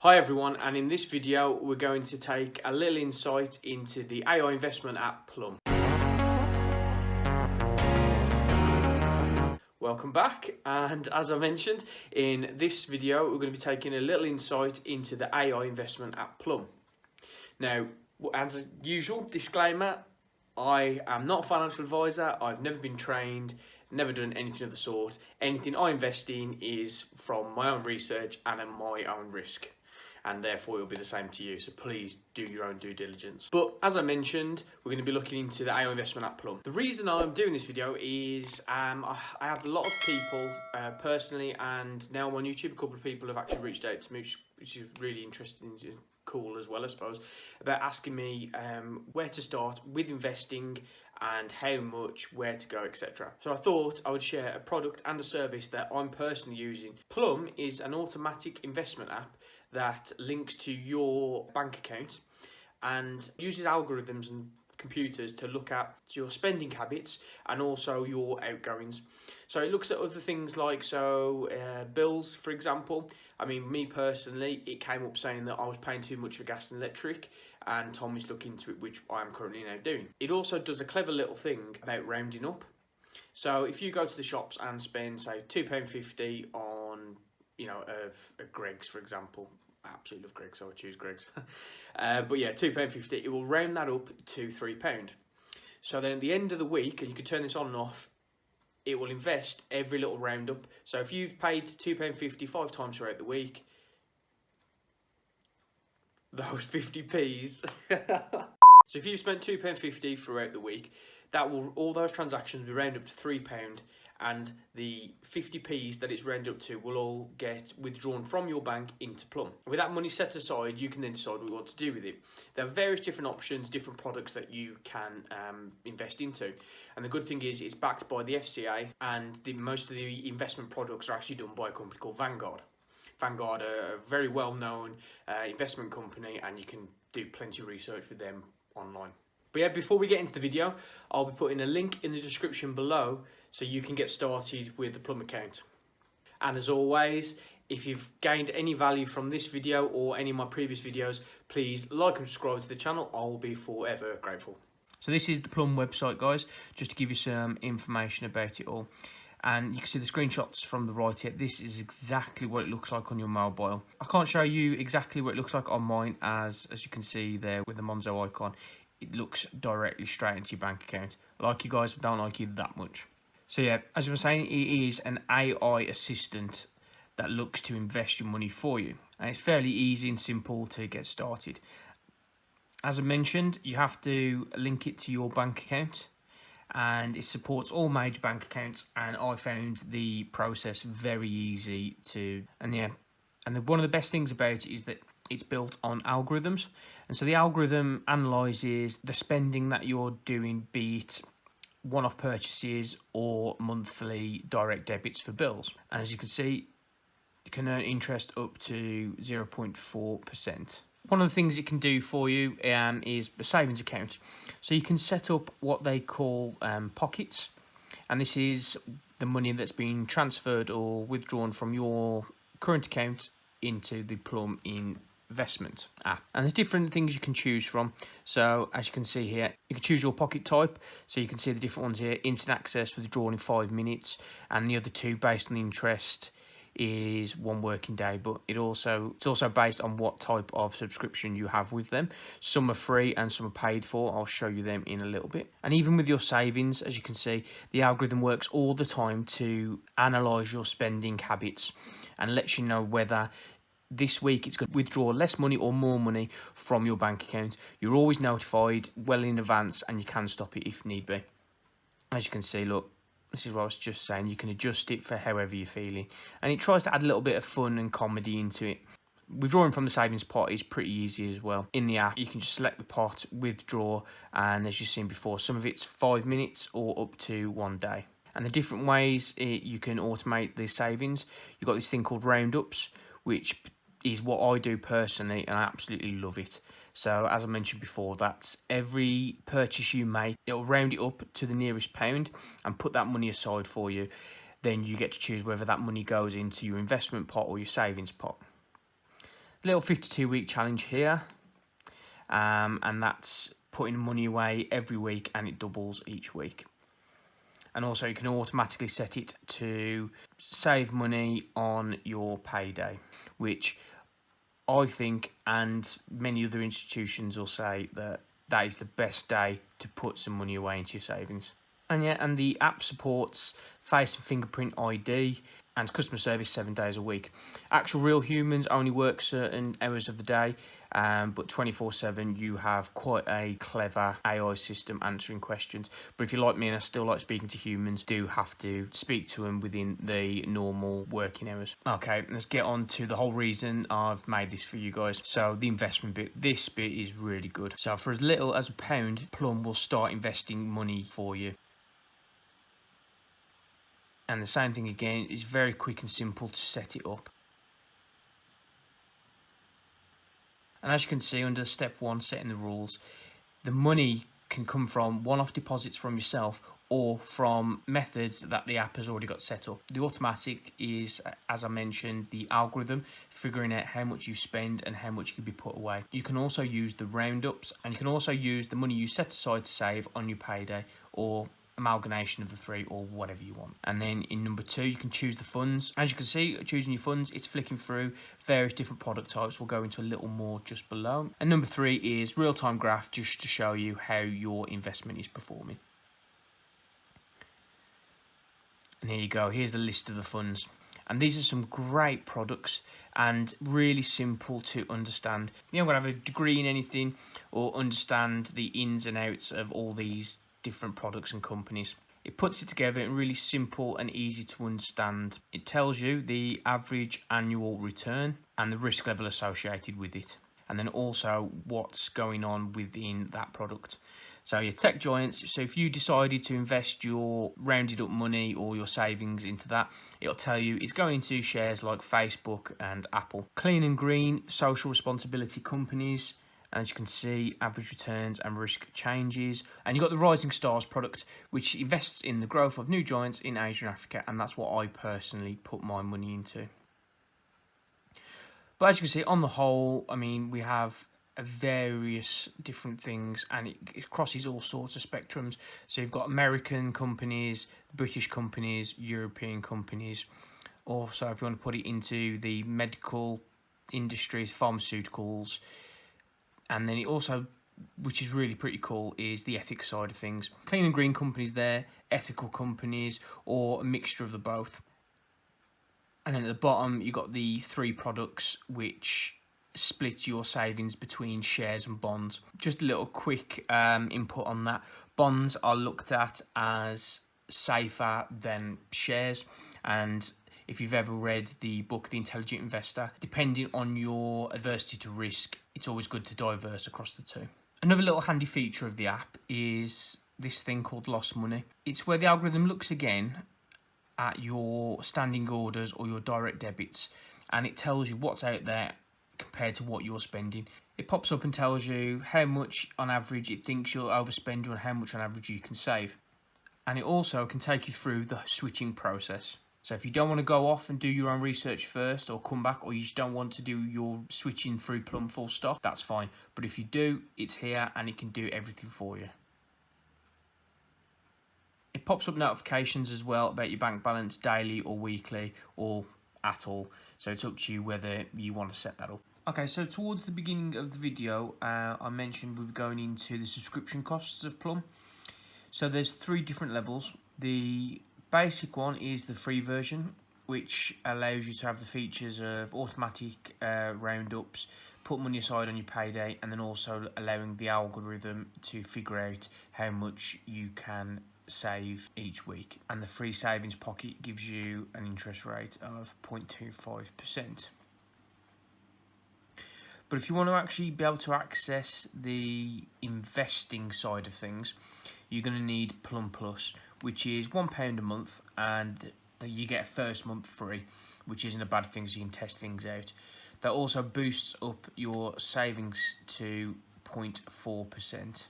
Hi everyone, and in this video we're going to take a little insight into the AI investment app Plum. Welcome back, and as I mentioned, in this video we're going to be taking a little insight into the AI investment app Plum. Now, as usual, disclaimer, I am not a financial advisor, I've never been trained, never done anything of the sort. Anything I invest in is from my own research and at my own risk, and therefore it'll be the same to you, so please do your own due diligence. But as I mentioned, we're going to be looking into the AI investment app Plum. The reason I'm doing this video is I have a lot of people personally, and now on YouTube a couple of people have actually reached out to me, which is really interesting, cool as well I suppose, about asking me where to start with investing and how much, where to go, etc. So I thought I would share a product and a service that I'm personally using. Plum is an automatic investment app that links to your bank account and uses algorithms and computers to look at your spending habits and also your outgoings. So it looks at other things like bills, for example. I mean, me personally, it came up saying that I was paying too much for gas and electric, and Tom is looking into it, which I am currently now doing. It also does a clever little thing about rounding up. So if you go to the shops and spend, say, £2.50 on, a Greggs, for example. I absolutely love Greggs, so I choose Greggs. But yeah, £2.50, it will round that up to £3. So then at the end of the week, and you can turn this on and off, it will invest every little roundup. So if you've paid £2.50 5 times throughout the week, those 50p's. So if you've spent £2.50 throughout the week, all those transactions will round up to £3, and the 50p's that it's rounded up to will all get withdrawn from your bank into Plum. With that money set aside, you can then decide what you want to do with it. There are various different options, different products that you can invest into. And the good thing is it's backed by the FCA, and most of the investment products are actually done by a company called Vanguard. Vanguard are a very well-known investment company, and you can do plenty of research with them online. But yeah, before we get into the video, I'll be putting a link in the description below so you can get started with the Plum account. And as always, if you've gained any value from this video or any of my previous videos, please like and subscribe to the channel. I will be forever grateful. So this is the Plum website, guys, just to give you some information about it all. And you can see the screenshots from the right here. This is exactly what it looks like on your mobile. I can't show you exactly what it looks like on mine, as you can see there with the Monzo icon. It looks directly straight into your bank account. I like you guys, but don't like you that much. So yeah, as I was saying, it is an AI assistant that looks to invest your money for you. And it's fairly easy and simple to get started. As I mentioned, you have to link it to your bank account, and it supports all major bank accounts, and I found the process very easy to, one of the best things about it is that it's built on algorithms, and so the algorithm analyses the spending that you're doing, be it one-off purchases or monthly direct debits for bills. And as you can see, you can earn interest up to 0.4%. One of the things it can do for you is a savings account. So you can set up what they call pockets, and this is the money that's been transferred or withdrawn from your current account into the Plum investment app. And there's different things you can choose from. So as you can see here, you can choose your pocket type. So you can see the different ones here: instant access, withdrawn in 5 minutes, and the other two based on the interest is 1 working day. But it's also based on what type of subscription you have with them. Some are free and some are paid for. I'll show you them in a little bit. And even with your savings, as you can see, the algorithm works all the time to analyze your spending habits and lets you know whether this week it's going to withdraw less money or more money from your bank account. You're always notified well in advance, and you can stop it if need be. As you can see, look, this is what I was just saying, you can adjust it for however you're feeling, and it tries to add a little bit of fun and comedy into it. Withdrawing from the savings pot is pretty easy as well. In the app, you can just select the pot, withdraw, and as you've seen before, some of it's 5 minutes or up to 1 day. And the different ways you can automate the savings, you've got this thing called roundups, which is what I do personally, and I absolutely love it. So as I mentioned before, that's every purchase you make, it'll round it up to the nearest pound and put that money aside for you. Then you get to choose whether that money goes into your investment pot or your savings pot. Little 52-week challenge here, and that's putting money away every week, and it doubles each week. And also you can automatically set it to save money on your payday, which I think, and many other institutions will say, that that is the best day to put some money away into your savings. And yeah, and the app supports face and fingerprint ID and customer service 7 days a week. Actual real humans only work certain hours of the day, but 24/7 you have quite a clever AI system answering questions. But if you're like me and I still like speaking to humans, do have to speak to them within the normal working hours. Okay, let's get on to the whole reason I've made this for you guys. So the investment bit, this bit is really good. So for as little as £1, Plum will start investing money for you. And the same thing again, it's very quick and simple to set it up. And as you can see under step 1, setting the rules, the money can come from one-off deposits from yourself or from methods that the app has already got set up. The automatic is, as I mentioned, the algorithm figuring out how much you spend and how much can be put away. You can also use the roundups, and you can also use the money you set aside to save on your payday, or amalgamation of the three, or whatever you want. And then in number 2, you can choose the funds. As you can see, choosing your funds, it's flicking through various different product types. We'll go into a little more just below. And number 3 is real-time graph, just to show you how your investment is performing. And here you go, here's the list of the funds. And these are some great products and really simple to understand. You don't have to have a degree in anything or understand the ins and outs of all these different products and companies. It puts it together in really simple and easy to understand. It tells you the average annual return and the risk level associated with it, and then also what's going on within that product. So your tech giants, so if you decided to invest your rounded up money or your savings into that, it'll tell you it's going into shares like Facebook and Apple. Clean and green, social responsibility companies. And as you can see, average returns and risk changes. And you've got the Rising Stars product, which invests in the growth of new giants in Asia and Africa. And that's what I personally put my money into. But as you can see, on the whole, I mean, we have various different things, and it crosses all sorts of spectrums. So you've got American companies, British companies, European companies. Also, if you want to put it into the medical industries, pharmaceuticals. And then it also, which is really pretty cool, is the ethics side of things. Clean and green companies there, ethical companies, or a mixture of the both. And then at the bottom, you've got the 3 products which split your savings between shares and bonds. Just a little quick input on that. Bonds are looked at as safer than shares, and if you've ever read the book The Intelligent Investor, depending on your adversity to risk, it's always good to diverse across the two. Another little handy feature of the app is this thing called Lost Money. It's where the algorithm looks again at your standing orders or your direct debits, and it tells you what's out there compared to what you're spending. It pops up and tells you how much on average it thinks you'll overspend and how much on average you can save. And it also can take you through the switching process. So if you don't want to go off and do your own research first or come back, or you just don't want to do your switching through Plum full stop, that's fine. But if you do, it's here and it can do everything for you. It pops up notifications as well about your bank balance daily or weekly or at all. So it's up to you whether you want to set that up. Okay, so towards the beginning of the video, I mentioned we were going into the subscription costs of Plum. So there's 3 different levels. The basic one is the free version, which allows you to have the features of automatic roundups, put money aside on your payday, and then also allowing the algorithm to figure out how much you can save each week. And the free savings pocket gives you an interest rate of 0.25%. But if you want to actually be able to access the investing side of things, you're going to need Plum Plus, which is £1 a month, and you get a first month free, which isn't a bad thing, so you can test things out. That also boosts up your savings to 0.4%.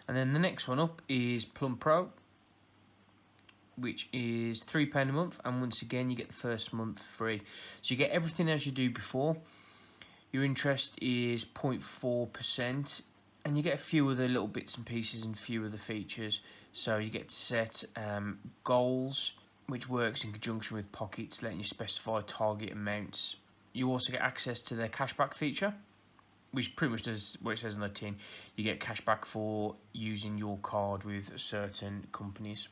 And then the next one up is Plum Pro, which is £3 a month, and once again you get the first month free. So you get everything as you do before. Your interest is 0.4%, and you get a few other little bits and pieces and a few other features. So you get to set goals, which works in conjunction with Pockets, letting you specify target amounts. You also get access to their cashback feature, which pretty much does what it says on the tin. You get cashback for using your card with certain companies.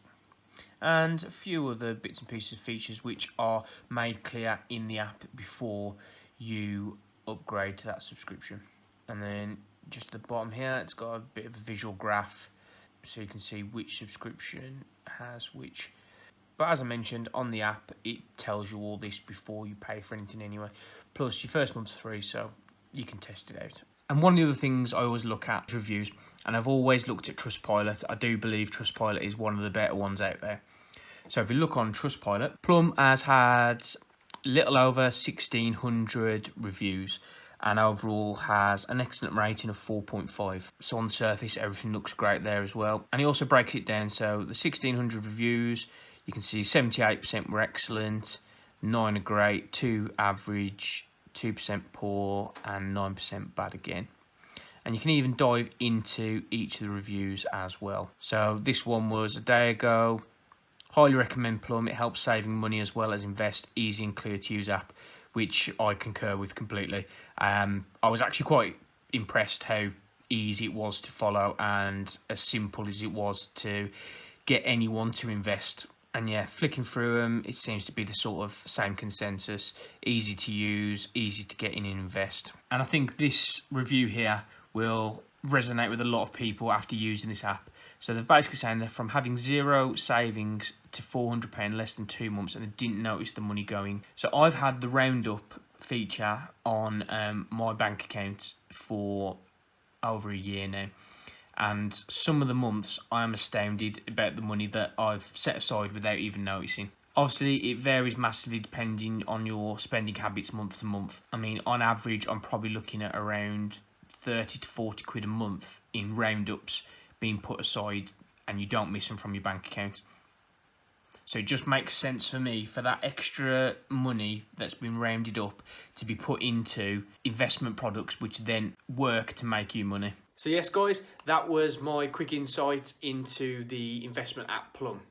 And a few other bits and pieces of features which are made clear in the app before you upgrade to that subscription. And then just at the bottom here, it's got a bit of a visual graph so you can see which subscription has which. But as I mentioned, on the app, it tells you all this before you pay for anything anyway. Plus, your first month's free, so you can test it out. And one of the other things I always look at is reviews, and I've always looked at Trustpilot. I do believe Trustpilot is one of the better ones out there. So if you look on Trustpilot, Plum has had little over 1,600 reviews, and overall has an excellent rating of 4.5. So on the surface, everything looks great there as well. And he also breaks it down, so the 1,600 reviews, you can see 78% were excellent, 9 are great, 2 average, 2% poor, and 9% bad again. And you can even dive into each of the reviews as well. So this one was a day ago. Highly recommend Plum. It helps saving money as well as invest. Easy and clear to use app, which I concur with completely. I was actually quite impressed how easy it was to follow and as simple as it was to get anyone to invest. And yeah, flicking through them, it seems to be the sort of same consensus. Easy to use, easy to get in and invest. And I think this review here will resonate with a lot of people after using this app. So they're basically saying that from having zero savings to £400 in less than 2 months, and they didn't notice the money going. So I've had the roundup feature on my bank account for over a year now. And some of the months I am astounded about the money that I've set aside without even noticing. Obviously, it varies massively depending on your spending habits month to month. I mean, on average, I'm probably looking at around 30 to 40 quid a month in roundups being put aside, and you don't miss them from your bank account. So it just makes sense for me for that extra money that's been rounded up to be put into investment products which then work to make you money. So yes guys, that was my quick insight into the investment app Plum.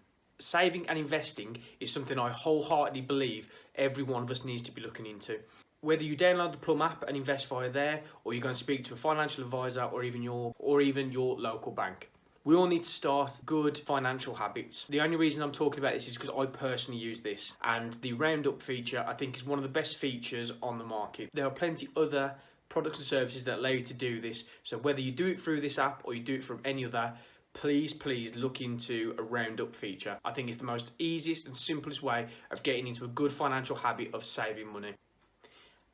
Saving and investing is something I wholeheartedly believe every one of us needs to be looking into. Whether you download the Plum app and invest via there, or you go and speak to a financial advisor, or even your local bank. We all need to start good financial habits. The only reason I'm talking about this is because I personally use this, and the roundup feature I think is one of the best features on the market. There are plenty other products and services that allow you to do this, so whether you do it through this app or you do it from any other, please look into a roundup feature. I think it's the most easiest and simplest way of getting into a good financial habit of saving money.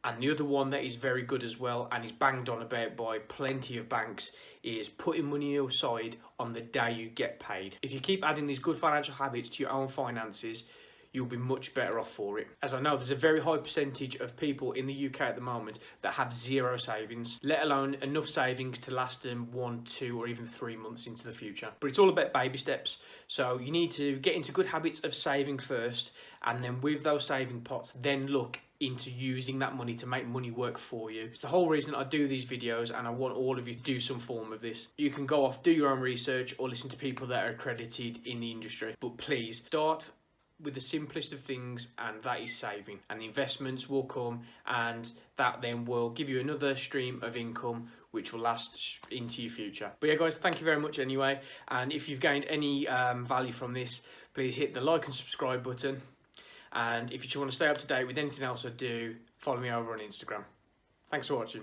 And the other one that is very good as well, and is banged on about by plenty of banks, is putting money aside on the day you get paid. If you keep adding these good financial habits to your own finances, you'll be much better off for it. As I know, there's a very high percentage of people in the UK at the moment that have zero savings, let alone enough savings to last them 1, 2, or even 3 months into the future. But it's all about baby steps. So you need to get into good habits of saving first, and then with those saving pots, then look into using that money to make money work for you. It's the whole reason I do these videos, and I want all of you to do some form of this. You can go off, do your own research, or listen to people that are accredited in the industry. But please, start with the simplest of things, and that is saving. And the investments will come, and that then will give you another stream of income which will last into your future. But yeah guys, thank you very much anyway. And if you've gained any value from this, please hit the like and subscribe button. And if you just want to stay up to date with anything else I do, follow me over on Instagram. Thanks for watching.